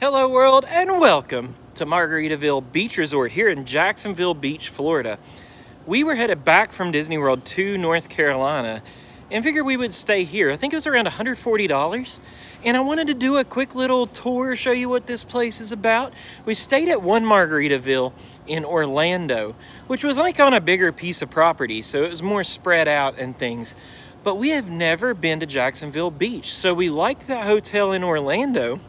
Hello world and welcome to Margaritaville Beach Resort here in Jacksonville Beach, Florida. We were headed back from Disney World to North Carolina and figured we would stay here. I think it was around $140, and I wanted to do a quick little tour, show you what this place is about. We stayed at one Margaritaville in Orlando, which was like on a bigger piece of property, so it was more spread out and things. But we have never been to Jacksonville Beach, so we liked that hotel in Orlando.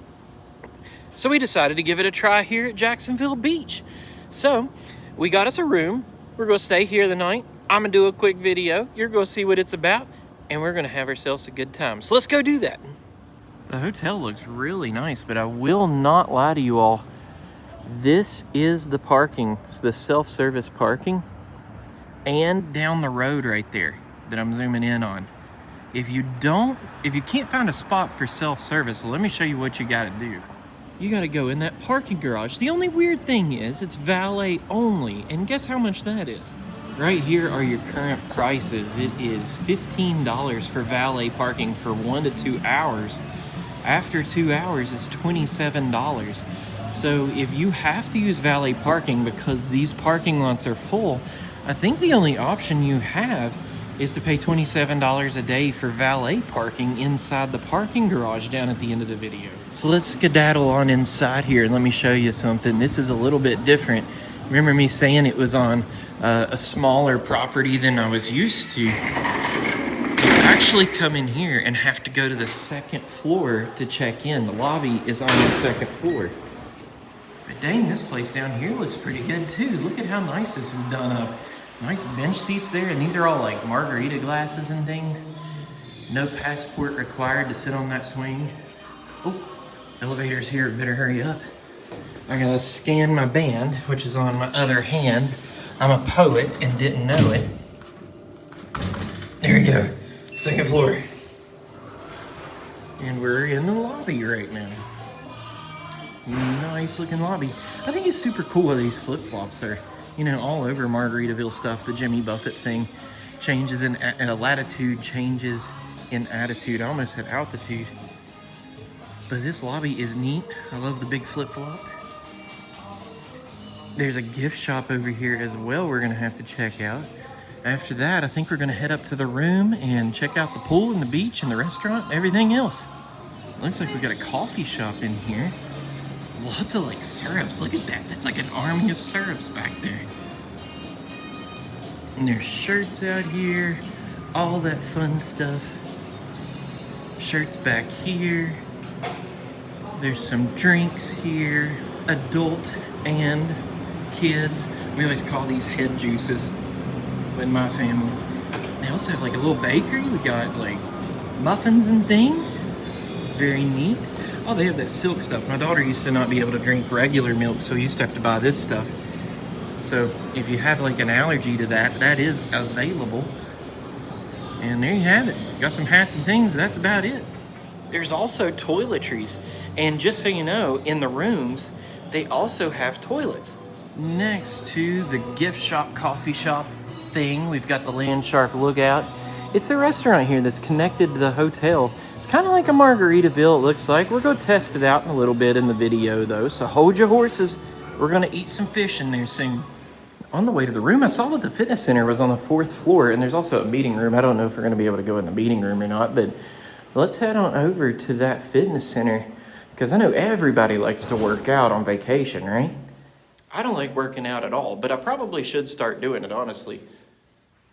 So we decided to give it a try here at Jacksonville Beach. So we got us a room. We're going to stay here the night. I'm going to do a quick video. You're going to see what it's about, and we're going to have ourselves a good time. So let's go do that. The hotel looks really nice, but I will not lie to you all. This is the parking. It's the self-service parking. And down the road right there that I'm zooming in on. If you can't find a spot for self-service, let me show you what you got to do. You gotta go in that parking garage. The only weird thing is it's valet only, and guess how much that is? Right here are your current prices. It is $15 for valet parking for 1 to 2 hours. After 2 hours, it's $27. So if you have to use valet parking because these parking lots are full, I think the only option you have is to pay $27 a day for valet parking inside the parking garage down at the end of the video. So let's skedaddle on inside here and let me show you something. This is a little bit different. Remember me saying it was on a smaller property than I was used to? You actually come in here and have to go to the second floor to check in. The lobby is on the second floor. But dang, this place down here looks pretty good too. Look at how nice this is done up. Nice bench seats there, and these are all like margarita glasses and things. No passport required to sit on that swing. Oh, elevator's here, better hurry up. I gotta scan my band, which is on my other hand. I'm a poet and didn't know it. There we go, second floor. And we're in the lobby right now. Nice looking lobby. I think it's super cool how these flip-flops are, you know, all over Margaritaville stuff. The Jimmy Buffett thing changes in latitude, changes in attitude. I almost said altitude. But this lobby is neat. I love the big flip-flop. There's a gift shop over here as well we're gonna have to check out. After that, I think we're gonna head up to the room and check out the pool and the beach and the restaurant and everything else. Looks like we got a coffee shop in here. Lots of like syrups. Look at that. That's like an army of syrups back there. And there's shirts out here. All that fun stuff. Shirts back here. There's some drinks here. Adult and kids. We always call these head juices with my family. They also have like a little bakery. We got like muffins and things. Very neat. Oh, they have that silk stuff. My daughter used to not be able to drink regular milk, so we used to have to buy this stuff. So if you have like an allergy to that, that is available. And there you have it. Got some hats and things, that's about it. There's also toiletries. And just so you know, in the rooms, they also have toilets. Next to the gift shop, coffee shop thing, we've got the Landshark Lookout. It's a restaurant here that's connected to the hotel. Kind of like a Margaritaville, it looks like. We're going to test it out in a little bit in the video, though, so hold your horses. We're going to eat some fish in there soon. On the way to the room, I saw that the fitness center was on the 4th floor, and there's also a meeting room. I don't know if we're going to be able to go in the meeting room or not, but let's head on over to that fitness center, because I know everybody likes to work out on vacation, right? I don't like working out at all, but I probably should start doing it, honestly.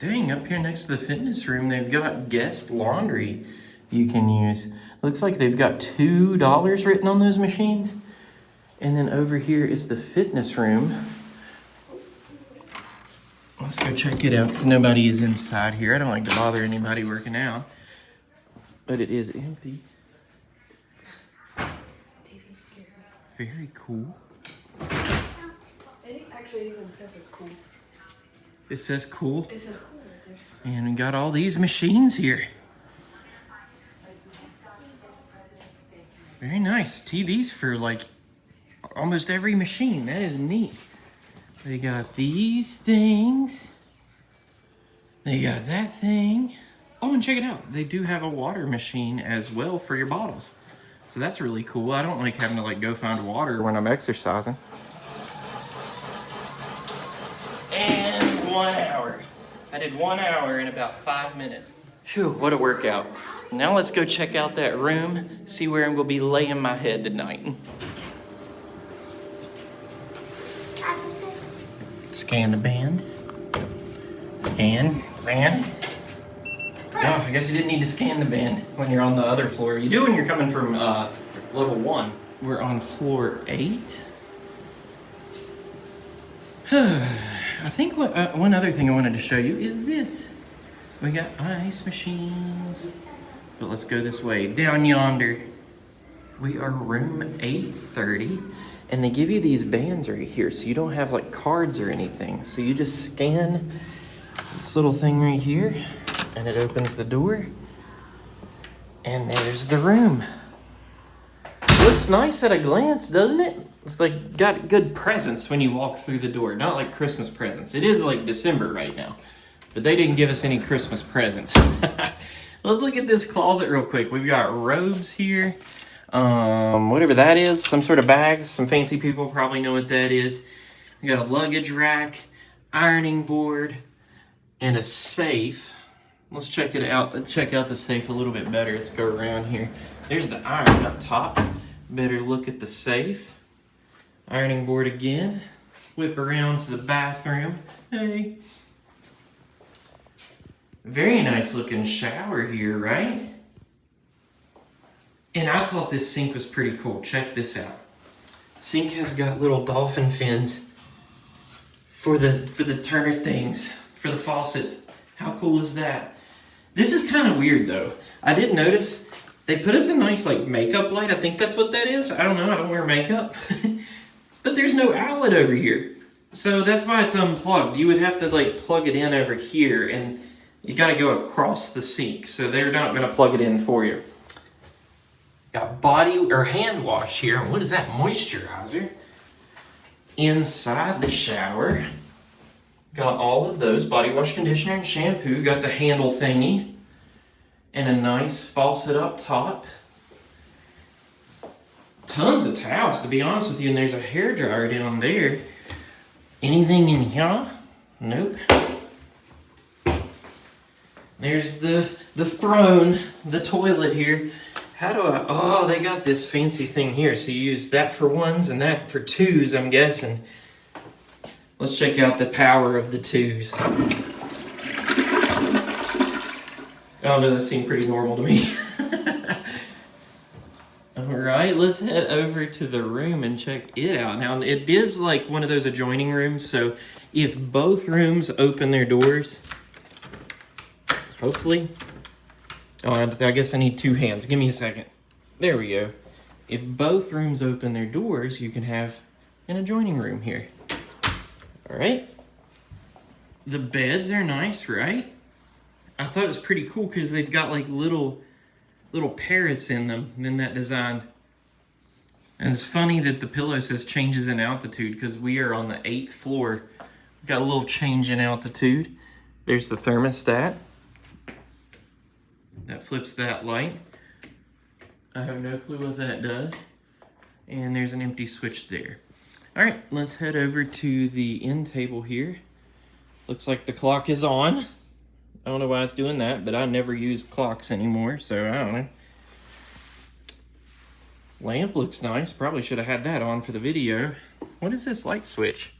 Dang, up here next to the fitness room, they've got guest laundry you can use. Looks like they've got $2 written on those machines. And then over here is the fitness room. Let's go check it out because nobody is inside here. I don't like to bother anybody working out. But it is empty. Very cool. It actually even says it's cool. It says cool? It says cool right there. And we got all these machines here. Very nice. TVs for like almost every machine. That is neat. They got these things. They got that thing. Oh, and check it out. They do have a water machine as well for your bottles. So that's really cool. I don't like having to like go find water when I'm exercising. And 1 hour. I did 1 hour in about 5 minutes. Phew, what a workout. Now let's go check out that room, see where I'm gonna be laying my head tonight. Scan the band. Scan, band. Oh, I guess you didn't need to scan the band when you're on the other floor. You do when you're coming from level 1. We're on floor 8. I think one other thing I wanted to show you is this. We got ice machines. But let's go this way. Down yonder, we are room 830. And they give you these bands right here, so you don't have like cards or anything. So you just scan this little thing right here, and it opens the door. And there's the room. Looks nice at a glance, doesn't it? It's like got good presents when you walk through the door. Not like Christmas presents. It is like December right now, but they didn't give us any Christmas presents. Let's look at this closet real quick. We've got robes here. Whatever that is, some sort of bags. Some fancy people probably know what that is. We got a luggage rack, ironing board, and a safe. Let's check it out. Let's check out the safe a little bit better. Let's go around here. There's the iron up top. Better look at the safe. Ironing board again. Whip around to the bathroom. Hey. Very nice looking shower here, right? And I thought this sink was pretty cool. Check this out. Sink has got little dolphin fins for the turner things, for the faucet. How cool is that? This is kind of weird though. I did notice they put us a nice like makeup light. I think that's what that is. I don't know. I don't wear makeup. But there's no outlet over here. So that's why it's unplugged. You would have to like plug it in over here, and you got to go across the sink. So they're not going to plug it in for you. Got body or hand wash here. What is that? Moisturizer. Inside the shower. Got all of those. Body wash, conditioner, and shampoo. Got the handle thingy. And a nice faucet up top. Tons of towels, to be honest with you. And there's a hairdryer down there. Anything in here? Nope. There's the throne, the toilet here. How do I, oh, they got this fancy thing here. So you use that for ones and that for twos, I'm guessing. Let's check out the power of the twos. Oh no, that seemed pretty normal to me. All right, let's head over to the room and check it out. Now, it is like one of those adjoining rooms. So if both rooms open their doors, hopefully, oh, I guess I need two hands. Give me a second. There we go. If both rooms open their doors, you can have an adjoining room here. All right. The beds are nice, right? I thought it was pretty cool because they've got like little parrots in them in that design. And it's funny that the pillow says changes in altitude because we are on the 8th floor. We've got a little change in altitude. There's the thermostat. That flips that light. I have no clue what that does. And there's an empty switch there. All right, let's head over to the end table here. Looks like the clock is on. I don't know why it's doing that, but I never use clocks anymore, so I don't know. Lamp looks nice. Probably should have had that on for the video. What is this light switch?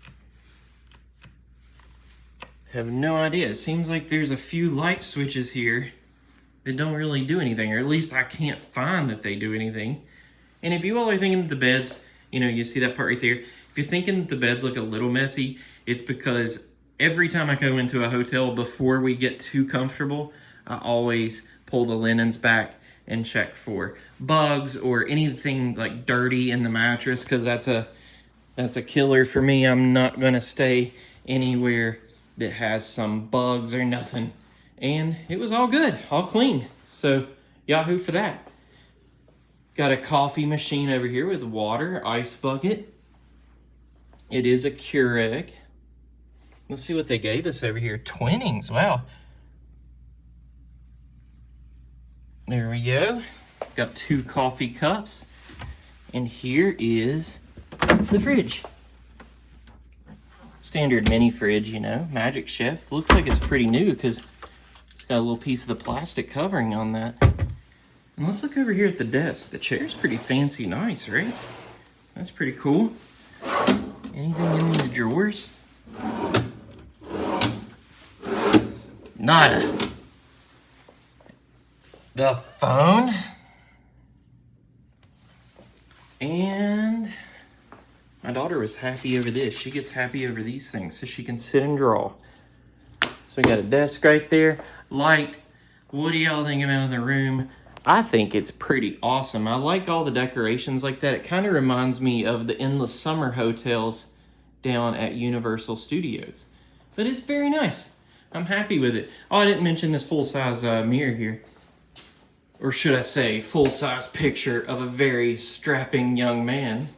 Have no idea. It seems like there's a few light switches here that don't really do anything, or at least I can't find that they do anything. And if you all are thinking that the beds, you know, you see that part right there. If you're thinking that the beds look a little messy, it's because every time I go into a hotel, before we get too comfortable, I always pull the linens back and check for bugs or anything like dirty in the mattress, because that's a killer for me. I'm not gonna stay anywhere that has some bugs or nothing. And it was all good, all clean. So yahoo for that. Got a coffee machine over here with water, ice bucket. It is a Keurig. Let's see what they gave us over here. Twinnings, wow. There we go. Got 2 coffee cups. And here is the fridge. Standard mini fridge, you know, Magic Chef. Looks like it's pretty new because it's got a little piece of the plastic covering on that. And let's look over here at the desk. The chair's pretty fancy nice, right? That's pretty cool. Anything in these drawers? Nada. The phone. And my daughter was happy over this. She gets happy over these things so she can sit and draw. So we got a desk right there. Light. What do y'all think about the room? I think it's pretty awesome. I like all the decorations like that. It kind of reminds me of the endless summer hotels down at Universal Studios. But it's very nice. I'm happy with it. Oh, I didn't mention this full-size mirror here. Or should I say, full-size picture of a very strapping young man.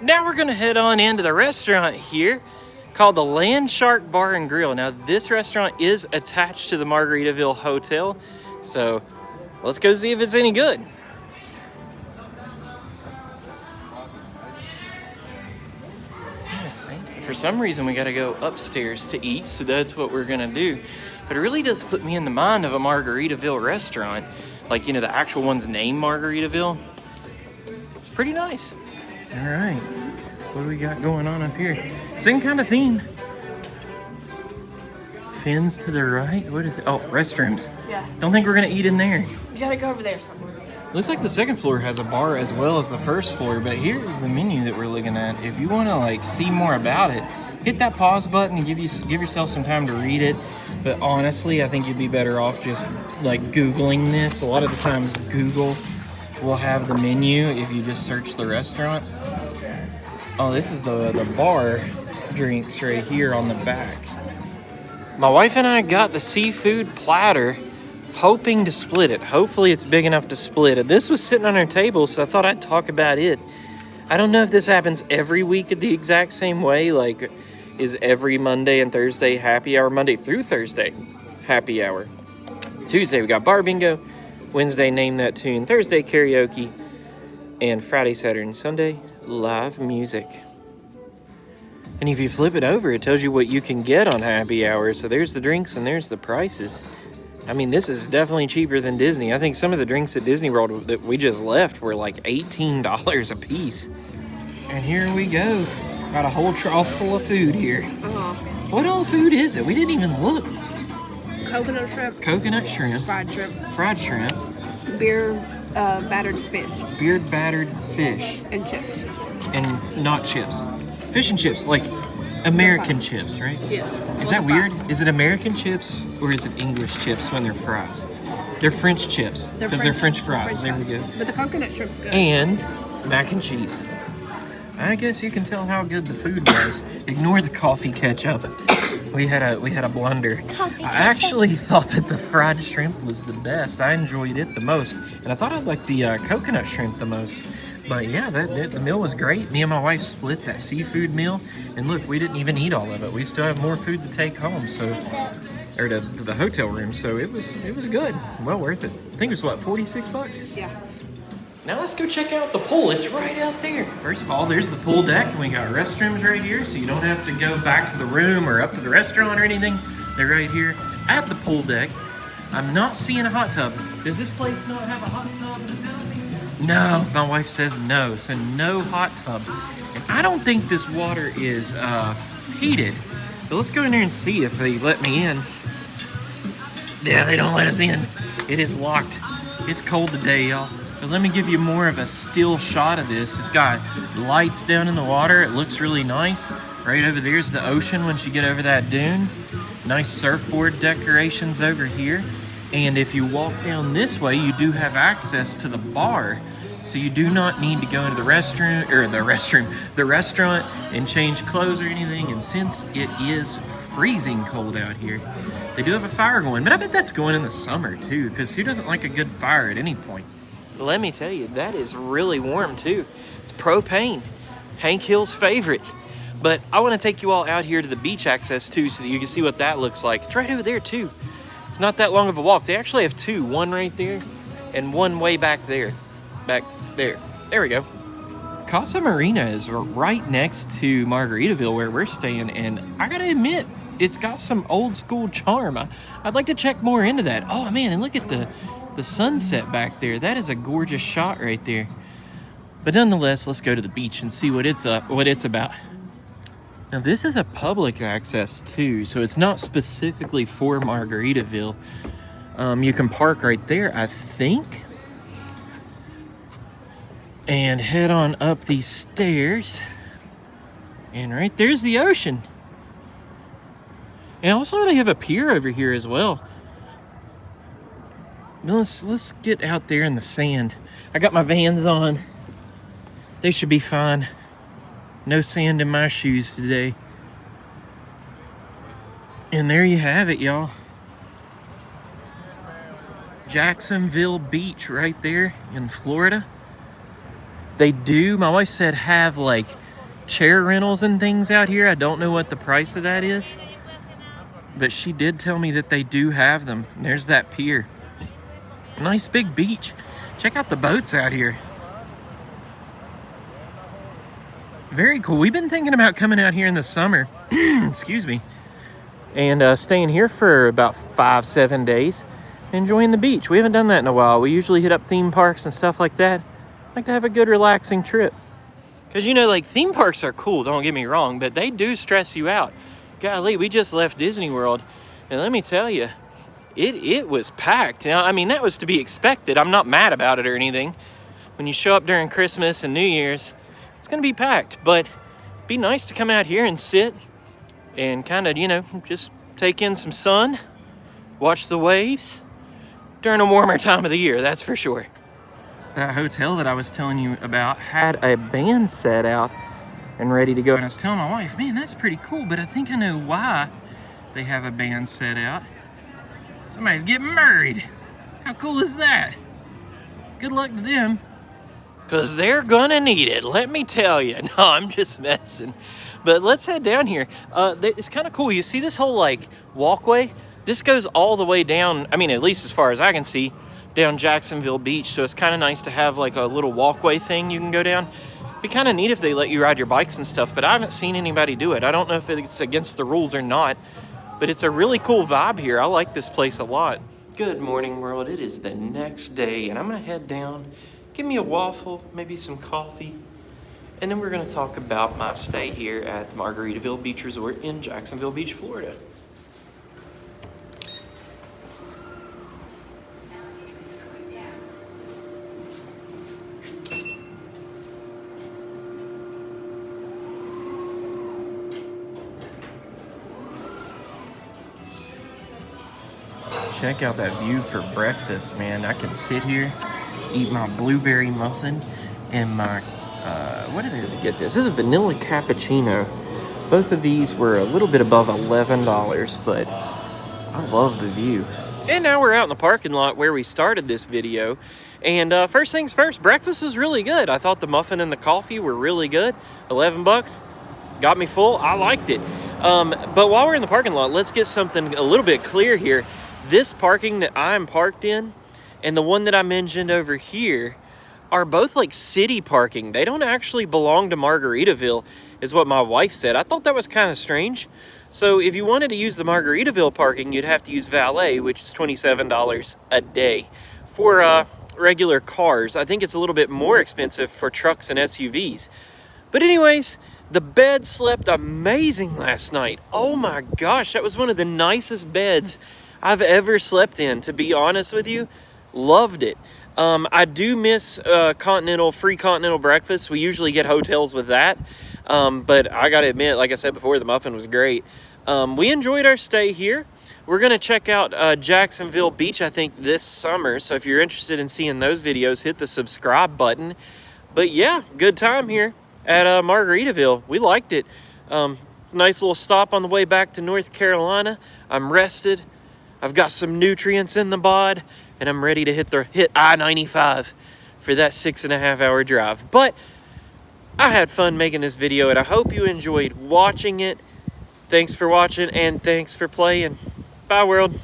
Now we're gonna head on into the restaurant here called the LandShark Bar and Grill. Now this restaurant is attached to the Margaritaville Hotel, so let's go see if it's any good. For some reason we gotta go upstairs to eat, so that's what we're gonna do. But it really does put me in the mind of a Margaritaville restaurant. Like, you know, the actual one's named Margaritaville. It's pretty nice. All right, what do we got going on up here? Same kind of theme. Fins to the right. What is it? Oh, restrooms. Yeah. Don't think we're gonna eat in there. You gotta go over there somewhere. Looks like the second floor has a bar as well as the first floor, but here's the menu that we're looking at. If you want to like see more about it, hit that pause button and give yourself some time to read it. But honestly, I think you'd be better off just like Googling this. A lot of the times Google will have the menu if you just search the restaurant. Oh, this is the bar drinks right here on the back. My wife and I got the seafood platter, hoping to split it. Hopefully it's big enough to split it. This was sitting on our table, so I thought I'd talk about it. I don't know if this happens every week the exact same way. Like, is every Monday and Thursday happy hour? Monday through Thursday, happy hour. Tuesday, we got bar bingo. Wednesday, name that tune. Thursday, karaoke. And Friday, Saturday, and Sunday, live music. And if you flip it over, it tells you what you can get on happy hour. So there's the drinks and there's the prices. I mean, this is definitely cheaper than Disney. I think some of the drinks at Disney World that we just left were like $18 a piece. And here we go. Got a whole trough full of food here. What all food is it? We didn't even look. Coconut shrimp. Coconut shrimp. Fried shrimp. Fried shrimp. Beer battered fish. Beard battered fish. And chips. And not chips. Fish and chips, like American chips, right? Yeah. Is that weird? Is it American chips or is it English chips when they're fries? They're French chips because they're French fries. There we go. But the coconut shrimp's good. And mac and cheese. I guess you can tell how good the food was. Ignore the coffee ketchup. We had a blunder. I actually thought that the fried shrimp was the best. I enjoyed it the most, and I thought I'd like the coconut shrimp the most. But yeah, the meal was great. Me and my wife split that seafood meal, and look, we didn't even eat all of it. We still have more food to take home, so or to the hotel room. So it was good, well worth it. I think it was what, $46? Yeah. Now let's go check out the pool. It's right out there. First of all, there's the pool deck, and we got restrooms right here, so you don't have to go back to the room or up to the restaurant or anything. They're right here at the pool deck. I'm not seeing a hot tub. Does this place not have a hot tub in the building? No, my wife says no, so no hot tub. And I don't think this water is heated. But let's go in there and see if they let me in. Yeah, they don't let us in. It is locked. It's cold today, y'all. But let me give you more of a still shot of this. It's got lights down in the water. It looks really nice. Right over there's the ocean once you get over that dune. Nice surfboard decorations over here. And if you walk down this way, you do have access to the bar. So you do not need to go into the restaurant and change clothes or anything. And since it is freezing cold out here, they do have a fire going. But I bet that's going in the summer too, because who doesn't like a good fire at any point? Let me tell you, that is really warm too. It's propane, Hank Hill's favorite. But I want to take you all out here to the beach access too, so that you can see what that looks like. It's right over there too. It's not that long of a walk. They actually have two, one right there and one way back there. Back there. There we go. Casa Marina is right next to Margaritaville where we're staying, and I gotta admit, it's got some old school charm. I'd like to check more into that. Oh man, and look at the sunset back there. That is a gorgeous shot right there. But nonetheless, let's go to the beach and see what it's about. Now this is a public access too, so it's not specifically for Margaritaville. You can park right there, I think, and head on up these stairs. And right there's the ocean. And also they have a pier over here as well. Now let's get out there in the sand. I got my Vans on. They should be fine. No sand in my shoes today. And there you have it, y'all. Jacksonville Beach right there in Florida. They do, my wife said, have like chair rentals and things out here. I don't know what the price of that is, but she did tell me that they do have them. And there's that pier. Nice big beach. Check out the boats out here. Very cool. We've been thinking about coming out here in the summer, excuse me, and staying here for about 5-7 days, enjoying the beach. We haven't done that in a while. We usually hit up theme parks and stuff like that. Like to have a good relaxing trip. Because, you know, like, theme parks are cool, don't get me wrong, but they do stress you out. Golly, we just left Disney World, and let me tell you, it was packed. Now, I mean, that was to be expected. I'm not mad about it or anything. When you show up during Christmas and New Year's, it's going to be packed, but it'd be nice to come out here and sit and kind of, you know, just take in some sun, watch the waves during a warmer time of the year, that's for sure. That hotel that I was telling you about had a band set out and ready to go. And I was telling my wife, man, that's pretty cool, but I think I know why they have a band set out. Somebody's getting married. How cool is that? Good luck to them. Because they're gonna need it, let me tell you. No, I'm just messing. But let's head down here. It's kind of cool. You see this whole, like, walkway? This goes all the way down, I mean, at least as far as I can see, down Jacksonville Beach. So it's kind of nice to have, like, a little walkway thing you can go down. Be kind of neat if they let you ride your bikes and stuff, but I haven't seen anybody do it. I don't know if it's against the rules or not, but it's a really cool vibe here. I like this place a lot. Good morning, world. It is the next day, and I'm gonna head down, give me a waffle, maybe some coffee, and then we're gonna talk about my stay here at the Margaritaville Beach Resort in Jacksonville Beach, Florida. Check out that view for breakfast, man. I can sit here, eat my blueberry muffin and my, what did I get this? This is a vanilla cappuccino. Both of these were a little bit above $11, but I love the view. And now we're out in the parking lot where we started this video. And first things first, breakfast was really good. I thought the muffin and the coffee were really good. $11, got me full. I liked it. But while we're in the parking lot, let's get something a little bit clear here. This parking that I'm parked in and the one that I mentioned over here are both like city parking. They don't actually belong to Margaritaville, is what my wife said. I thought that was kind of strange. So if you wanted to use the Margaritaville parking, you'd have to use valet, which is $27 a day. For regular cars, I think it's a little bit more expensive for trucks and SUVs. But anyways, the bed slept amazing last night. Oh my gosh, that was one of the nicest beds I've ever slept in, to be honest with you. Loved it. I do miss free continental breakfast. We usually get hotels with that. But I gotta admit, like I said before, the muffin was great. We enjoyed our stay here. We're gonna check out Jacksonville Beach, I think, this summer. So if you're interested in seeing those videos, hit the subscribe button. But yeah, good time here at Margaritaville. We liked it. Nice little stop on the way back to North Carolina. I'm rested. I've got some nutrients in the bod, and I'm ready to hit I-95 for that 6.5 hour drive. But I had fun making this video, and I hope you enjoyed watching it. Thanks for watching, and thanks for playing. Bye, world.